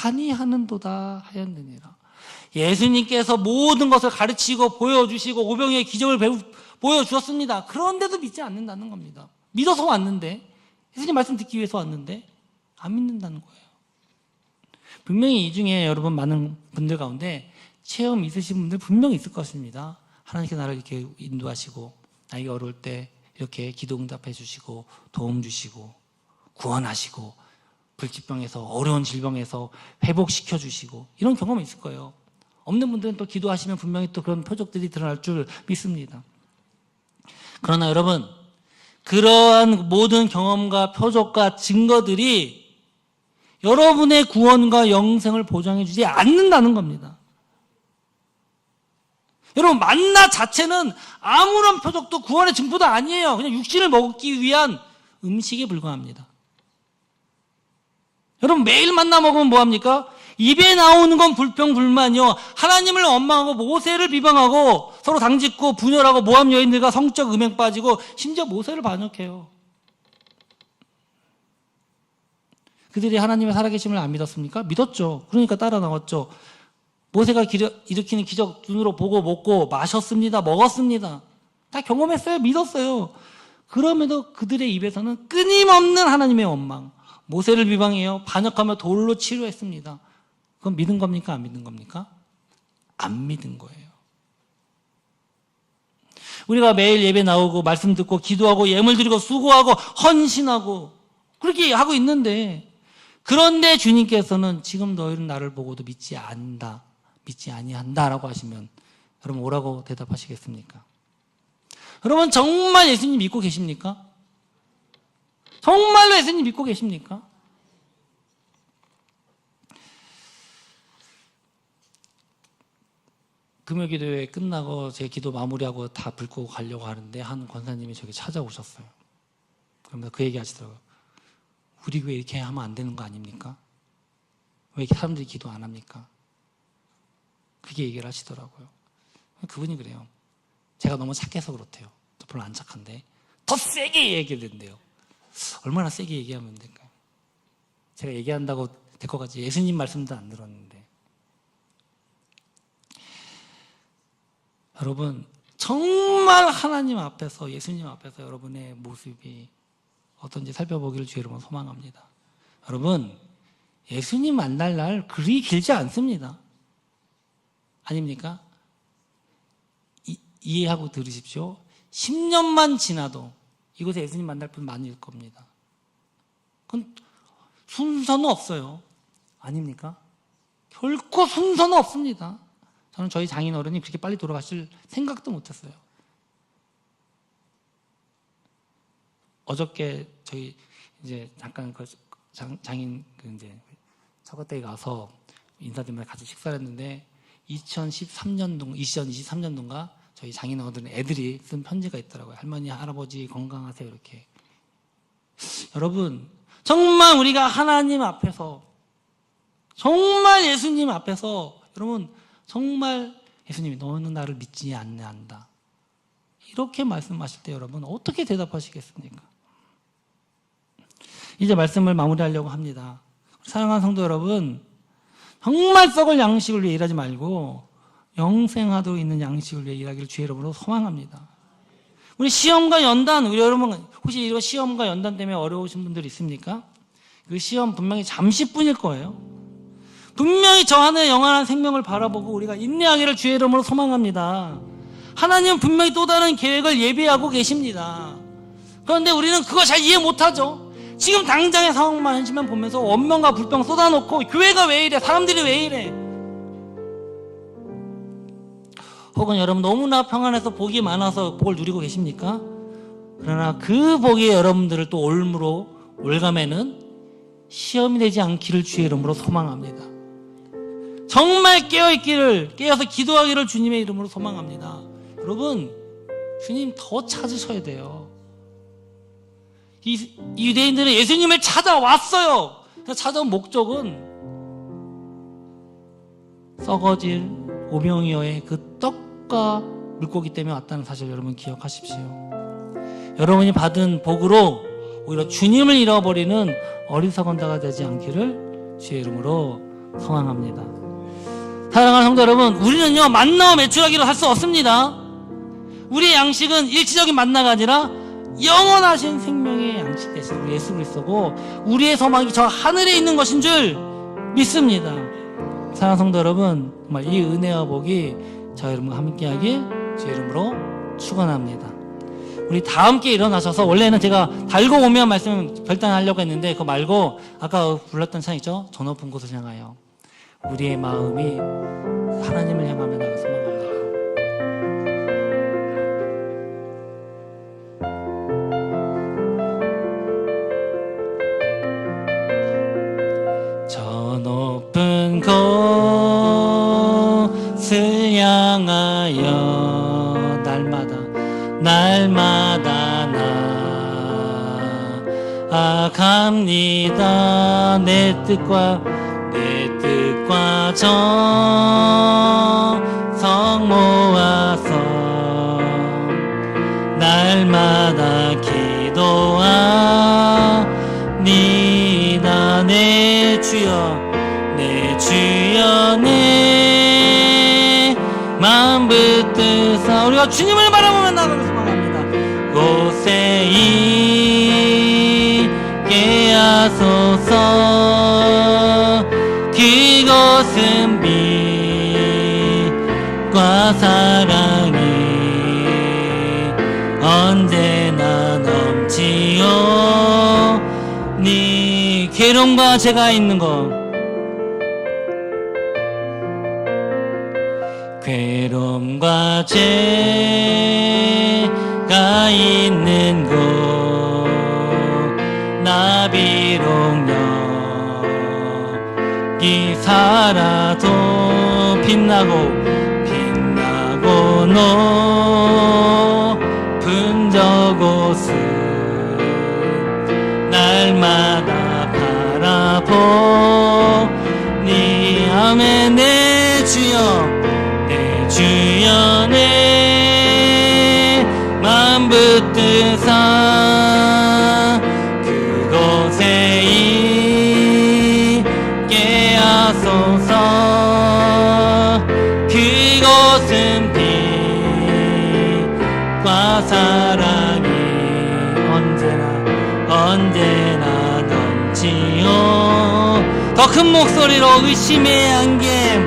아니하는도다 하였느니라. 예수님께서 모든 것을 가르치고 보여주시고 오병이어의 기적을 보여주었습니다. 그런데도 믿지 않는다는 겁니다. 믿어서 왔는데, 예수님 말씀 듣기 위해서 왔는데 안 믿는다는 거예요. 분명히 이 중에 여러분 많은 분들 가운데 체험 있으신 분들 분명히 있을 것입니다. 하나님께서 나를 이렇게 인도하시고 나에게 어려울 때 이렇게 기도 응답해 주시고 도움 주시고 구원하시고 불치병에서 어려운 질병에서 회복시켜 주시고 이런 경험이 있을 거예요. 없는 분들은 또 기도하시면 분명히 또 그런 표적들이 드러날 줄 믿습니다. 그러나 여러분, 그러한 모든 경험과 표적과 증거들이 여러분의 구원과 영생을 보장해 주지 않는다는 겁니다. 여러분, 만나 자체는 아무런 표적도 구원의 증거도 아니에요. 그냥 육신을 먹기 위한 음식에 불과합니다. 여러분, 매일 만나 먹으면 뭐합니까? 입에 나오는 건 불평불만이요. 하나님을 원망하고 모세를 비방하고 서로 당짓고 분열하고 모함 여인들과 성적 음행 빠지고 심지어 모세를 반역해요. 그들이 하나님의 살아계심을 안 믿었습니까? 믿었죠. 그러니까 따라 나왔죠. 모세가 일으키는 기적 눈으로 보고 먹고 마셨습니다. 먹었습니다. 다 경험했어요. 믿었어요. 그럼에도 그들의 입에서는 끊임없는 하나님의 원망, 모세를 비방해요. 반역하며 돌로 치료했습니다. 그건 믿은 겁니까? 안 믿은 겁니까? 안 믿은 거예요. 우리가 매일 예배 나오고 말씀 듣고 기도하고 예물 드리고 수고하고 헌신하고 그렇게 하고 있는데, 그런데 주님께서는 지금 너희는 나를 보고도 믿지 않는다, 믿지 아니한다라고 하시면 여러분 뭐라고 대답하시겠습니까? 여러분, 정말 예수님 믿고 계십니까? 정말로 예수님 믿고 계십니까? 금요기도회 끝나고 제 기도 마무리하고 다 불 끄고 가려고 하는데 한 권사님이 저기 찾아오셨어요. 그러면서 그 얘기 하시더라고요. 우리 교회 이렇게 하면 안 되는 거 아닙니까? 왜 이렇게 사람들이 기도 안 합니까? 그게 얘기를 하시더라고요. 그분이 그래요. 제가 너무 착해서 그렇대요. 저 별로 안 착한데 더 세게 얘기를 된대요. 얼마나 세게 얘기하면 될까요? 제가 얘기한다고 될 것 같지 예수님 말씀도 안 들었는데. 여러분, 정말 하나님 앞에서, 예수님 앞에서 여러분의 모습이 어떤지 살펴보기를 주의 이름으로 소망합니다. 여러분, 예수님 만날 날 그리 길지 않습니다. 아닙니까? 이해하고 들으십시오. 10년만 지나도 이곳에 예수님 만날 분 많을 겁니다. 그건 순서는 없어요. 아닙니까? 결코 순서는 없습니다. 저는 저희 장인어른이 그렇게 빨리 돌아가실 생각도 못했어요. 어저께 저희 이제 잠깐 장인 이제 사과댁에 가서 인사드리면서 같이 식사를 했는데 2023년도인가 저희 장인어른 애들이 쓴 편지가 있더라고요. 할머니, 할아버지 건강하세요 이렇게. 여러분 정말 우리가 하나님 앞에서 정말 예수님 앞에서 여러분 정말 예수님이 너는 나를 믿지 않는다 이렇게 말씀하실 때 여러분 어떻게 대답하시겠습니까? 이제 말씀을 마무리하려고 합니다. 사랑하는 성도 여러분, 정말 썩을 양식을 위해 일하지 말고 영생하도록 있는 양식을 위해 일하기를 주의 이름으로 소망합니다. 우리 시험과 연단, 우리 여러분 혹시 이런 시험과 연단 때문에 어려우신 분들 있습니까? 그 시험 분명히 잠시뿐일 거예요. 분명히 저 안에 영원한 생명을 바라보고 우리가 인내하기를 주의 이름으로 소망합니다. 하나님은 분명히 또 다른 계획을 예비하고 계십니다. 그런데 우리는 그거 잘 이해 못하죠. 지금 당장의 상황만 현실만 보면서 원망과 불평 쏟아놓고 교회가 왜 이래, 사람들이 왜 이래, 혹은 여러분 너무나 평안해서 복이 많아서 복을 누리고 계십니까? 그러나 그 복이 여러분들을 또 올감에는 시험이 되지 않기를 주의 이름으로 소망합니다. 정말 깨어서 기도하기를 주님의 이름으로 소망합니다. 여러분 주님 더 찾으셔야 돼요. 이 유대인들은 예수님을 찾아왔어요. 찾아온 목적은 썩어질 오병이어의 그 떡과 물고기 때문에 왔다는 사실 여러분 기억하십시오. 여러분이 받은 복으로 오히려 주님을 잃어버리는 어리석은 자가 되지 않기를 주의 이름으로 소망합니다. 사랑하는 성도 여러분, 우리는요 만나와 매출하기로 할 수 없습니다. 우리의 양식은 일시적인 만나가 아니라 영원하신 생명의 양식 되신 우리 예수 그리스도고 우리의 소망이 저 하늘에 있는 것인 줄 믿습니다. 사랑하는 성도 여러분, 정말 이 은혜와 복이 저와 여러분과 함께하길 주의 이름으로 축원합니다. 우리 다 함께 일어나셔서, 원래는 제가 달고 오면 말씀 결단하려고 했는데 그거 말고 아까 불렀던 찬 있죠? 저 높은 곳을 향하여 우리의 마음이 하나님을 향하며 나가 소망합니다. 저 높은 곳을 향하여 날마다 나아갑니다. 내 뜻과 정성 모아서 날마다 기도합니다. 내 주여 내 마음 붙드사 우리가 주님을 바라보며 나가는 소망합니다. 곳에 있게 하소서. 그것은 빛과 사랑이 언제나 넘치오. 네 괴로움과 죄가 있는 곳, 괴로움과 죄가 있는 곳, 나 비록 여기 살아도 빛나고 높은 저곳은 날마다 바라보니. 아멘. 내 주여 내 마음 붙드사 그곳에 있게 하소서. 그곳은 빛과 사랑이 언제나 넘치오. 더 큰 목소리로 의심의 안개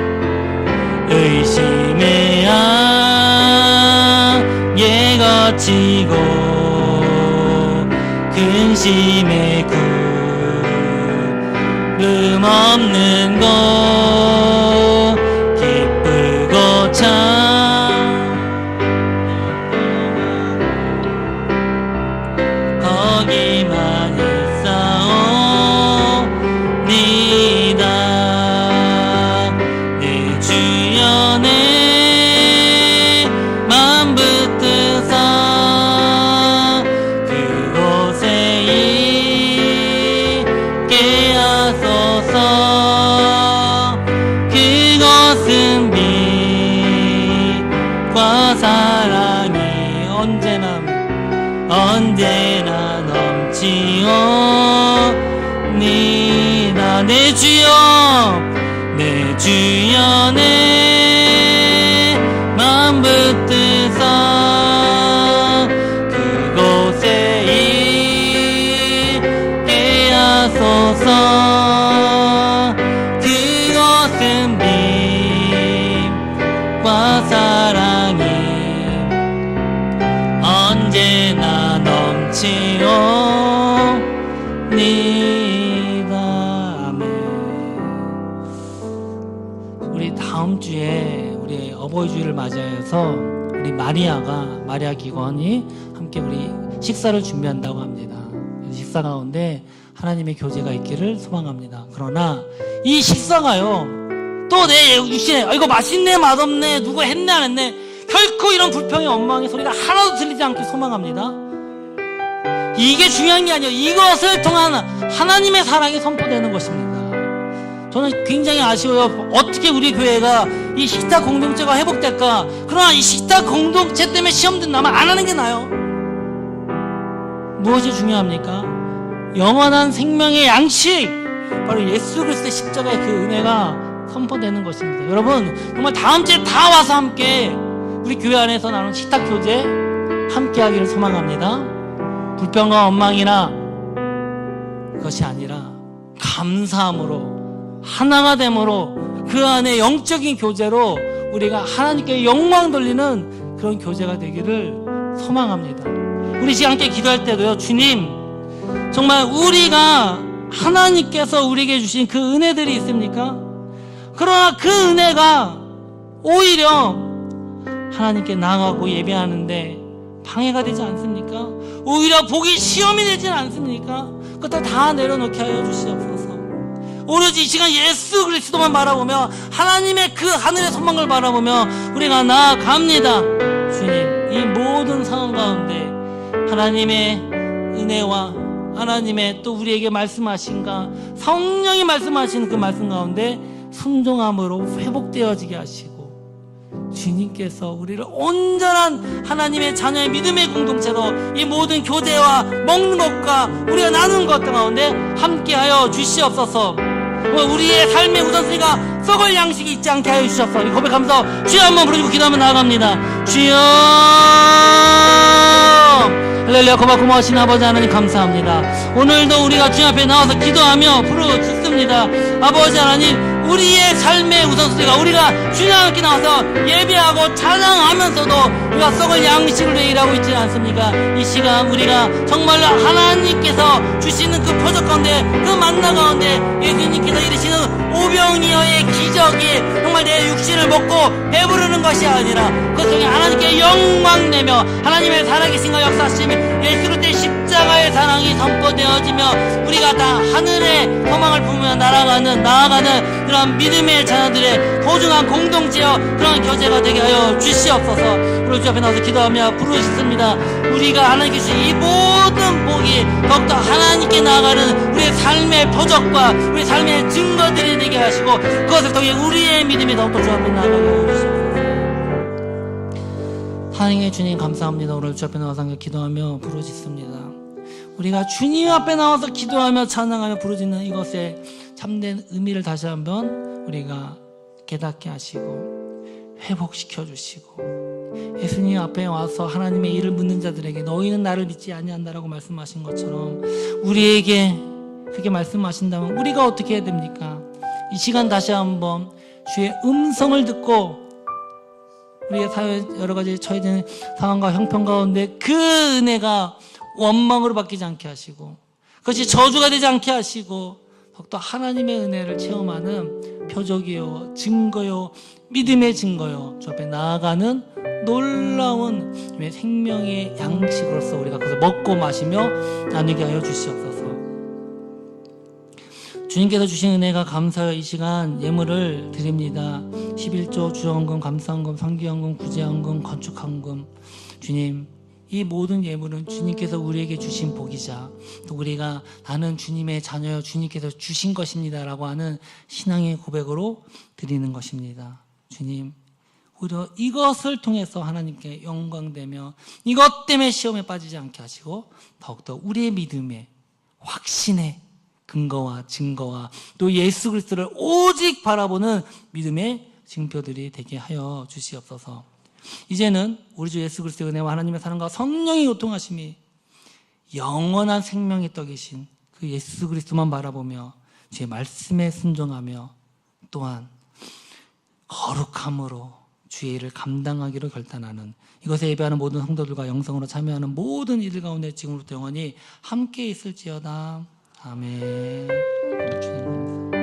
거치고 근심의 구름 없는 곳, 기쁘고 참 거기만 있사옵니다. 언제나 넘치옵니다. 내 주여, 내 주여, 내 마음 붙드사 그곳에 있게 하소서. 그것은 빛과 사랑이 언제나 넘치옵니다. 아멘. 우리 다음 주에 우리 어버이 주일을 맞이하여서 우리 마리아 기관이 함께 우리 식사를 준비한다고 합니다. 식사 가운데 하나님의 교제가 있기를 소망합니다. 그러나 이 식사가요, 또 내 육신에 이거 맛있네 맛없네 누구 했네 안 했네 결코 이런 불평의 원망의 소리가 하나도 들리지 않길 소망합니다. 이게 중요한 게 아니에요. 이것을 통한 하나님의 사랑이 선포되는 것입니다. 저는 굉장히 아쉬워요. 어떻게 우리 교회가 이 식탁 공동체가 회복될까? 그러나 이 식탁 공동체 때문에 시험 든다면 안 하는 게 나아요. 무엇이 중요합니까? 영원한 생명의 양식, 바로 예수 그리스도의 십자가의 그 은혜가 선포되는 것입니다. 여러분 정말 다음 주에 다 와서 함께 우리 교회 안에서 나눈 식탁 교제 함께 하기를 소망합니다. 불평과 원망이나 그것이 아니라 감사함으로 하나가 됨으로 그 안에 영적인 교제로 우리가 하나님께 영광 돌리는 그런 교제가 되기를 소망합니다. 우리 지금 함께 기도할 때도요, 주님 정말 우리가 하나님께서 우리에게 주신 그 은혜들이 있습니까? 그러나 그 은혜가 오히려 하나님께 나아가고 예배하는데 방해가 되지 않습니까? 오히려 보기 시험이 되지 않습니까? 그것들 다 내려놓게 하여 주시옵소서. 오로지 이 시간 예수 그리스도만 바라보며 하나님의 그 하늘의 소망을 바라보며 우리가 나아갑니다. 주님, 이 모든 상황 가운데 하나님의 은혜와 하나님의 또 우리에게 말씀하신가 성령이 말씀하시는 그 말씀 가운데 순종함으로 회복되어지게 하시고 주님께서 우리를 온전한 하나님의 자녀의 믿음의 공동체로 이 모든 교제와 먹는 것과 우리가 나누는 것 가운데 함께하여 주시옵소서. 우리의 삶의 우선순위가 썩을 양식이 있지 않게 하여 주시옵소서. 이 고백하면서 주여 한번 부르시고 기도하며 나아갑니다. 주여, 할렐루야. 고마우신 아버지 하나님 감사합니다. 오늘도 우리가 주님 앞에 나와서 기도하며 부르짖습니다. 아버지 하나님, 우리의 삶의 우선순위가 우리가 주님 앞에 나와서 예배하고 찬양하면서도 우리가 썩을 양식을 왜 일하고 있지 않습니까? 이 시간 우리가 정말로 하나님께서 주시는 그 표적 가운데 그 만나 가운데 예수님께서 이르시는 오병이어의 기적이 정말 내 육신을 먹고 배부르는 것이 아니라 그 속에 하나님께 영광 내며 하나님의 살아계신과 역사하심이 예수 그리스도의 십자가의 사랑이 선포되어지며 우리가 다 하늘의 소망을 품으며 나아가는 그런 믿음의 자녀들의 소중한 공동체여 그런 교제가 되게 하여 주시옵소서. 우리 주 앞에 나와서 기도하며 부르짖습니다. 우리가 하나님께 주신 이 모든 복이 더욱더 하나님께 나아가는 우리의 삶의 표적과 우리의 삶의 증거들이 되게 하시고 그것을 통해 우리의 믿음이 더욱더 주 앞에 나아가게 하여 주시옵소서. 하나님의 주님 감사합니다. 오늘 주 앞에 나와서 기도하며 부르짖습니다. 우리가 주님 앞에 나와서 기도하며 찬양하며 부르짖는 이것의 참된 의미를 다시 한번 우리가 깨닫게 하시고 회복시켜 주시고 예수님 앞에 와서 하나님의 일을 묻는 자들에게 너희는 나를 믿지 아니한다라고 말씀하신 것처럼 우리에게 그렇게 말씀하신다면 우리가 어떻게 해야 됩니까? 이 시간 다시 한번 주의 음성을 듣고 우리의 사회 여러 가지 처해진 상황과 형편 가운데 그 은혜가 원망으로 바뀌지 않게 하시고 그것이 저주가 되지 않게 하시고 더욱더 하나님의 은혜를 체험하는 표적이요 증거요 믿음의 증거요 주 앞에 나아가는 놀라운 생명의 양식으로서 우리가 그것을 먹고 마시며 나누게 하여 주시옵소서. 주님께서 주신 은혜가 감사하여 이 시간 예물을 드립니다. 11조 주헌금, 감사헌금, 성기헌금, 구제헌금, 건축헌금. 주님, 이 모든 예물은 주님께서 우리에게 주신 복이자 또 우리가 나는 주님의 자녀여 주님께서 주신 것입니다 라고 하는 신앙의 고백으로 드리는 것입니다. 주님, 오히려 이것을 통해서 하나님께 영광되며 이것 때문에 시험에 빠지지 않게 하시고 더욱더 우리의 믿음의 확신의 근거와 증거와 또 예수 그리스도를 오직 바라보는 믿음의 증표들이 되게 하여 주시옵소서. 이제는 우리 주 예수 그리스도의 은혜와 하나님의 사랑과 성령의 교통하심이 영원한 생명의 떡이신 그 예수 그리스도만 바라보며 제 말씀에 순종하며 또한 거룩함으로 주의 일을 감당하기로 결단하는 이것에 예배하는 모든 성도들과 영성으로 참여하는 모든 이들 가운데 지금부터 영원히 함께 있을지어다. 아멘. 주님 감사합니다.